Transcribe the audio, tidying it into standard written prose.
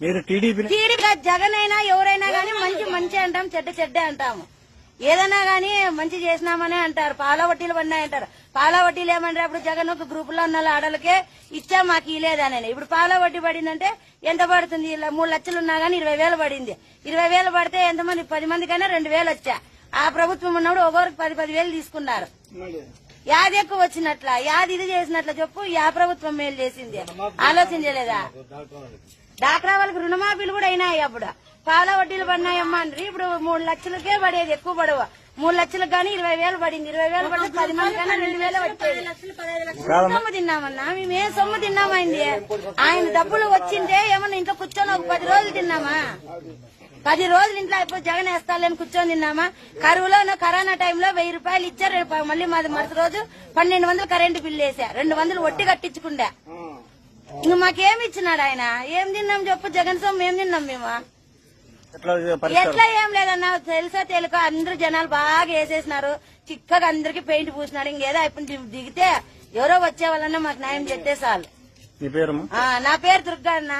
మీరు టీడీపీ జగన్ అయినా ఎవరైనా గానీ మంచి అంటాం, చెడ్డ అంటాము. ఏదైనా గానీ మంచి చేసినామనే అంటారు. పాల వడ్డీలు పడినాయంటారు. పాల వడ్డీలు ఏమంటారు? అప్పుడు జగన్ ఒక గ్రూప్ లో ఉన్న ఆడలకే ఇచ్చా, మాకు ఇలేదని. ఇప్పుడు పాల వడ్డీ పడిందంటే ఎంత పడుతుంది? 3 లక్షలు ఉన్నా గానీ 20,000 పడింది. 20,000 పడితే ఎంతమంది? 10 మందికైనా 2,000 వచ్చా. ఆ ప్రభుత్వం ఉన్నప్పుడు ఒకరికి 10,000 తీసుకున్నారు. యాది ఎక్కువ వచ్చినట్ల, యాది ఇది చేసినట్ల చెప్పు. యా ప్రభుత్వం మేలు చేసింది? ఆలోచించలేదా? డాక్రా వాళ్ళకి రుణమాఫీలు కూడా అయినాయి. అప్పుడు పాల వడ్డీలు పడినాయమ్మా అంటారు. ఇప్పుడు 3 లక్షలకే పడేది, ఎక్కువ పడవ. 3 లక్షలకు గానీ 20,000 పడింది. 20,000 పడితే 10 మంది కన్నా 2,000 వచ్చేది. సొమ్ము తిన్నామన్నా, మేమేం సొమ్ము తిన్నామైంది? ఆయన డబ్బులు వచ్చింటే ఏమన్నా ఇంట్లో కూర్చొని ఒక 10 రోజులు తిన్నామా? 10 రోజులు ఇంట్లో అయిపోయి జగన్ వేస్తాలని కూర్చొని తిన్నామా? కరువులో కరోనా టైంలో 1000 రూపాయలు ఇచ్చారు. మళ్ళీ మాది మరుసటి రోజు 1,200 కరెంటు బిల్లు వేసా. 200 వడ్డీ కట్టించుకుంటా. ఇంక మాకేమి ఇచ్చినాడు ఆయన? ఏం తిన్నాం చెప్పు? జగన్ సొమ్ము ఏం తిన్నాం మేము? ఎట్లా ఏం లేదన్నా, తెలుసా తెలుక అందరూ జనాలు బాగా వేసేసినారు. చిక్కగా అందరికి పెయింట్ పూసినాడు. ఇంకేదో అయిపోయి దిగితే ఎవరో వచ్చే వాళ్ళన్నా మాకు న్యాయం చెప్తే చాలు. నా పేరు దుర్గా అన్న.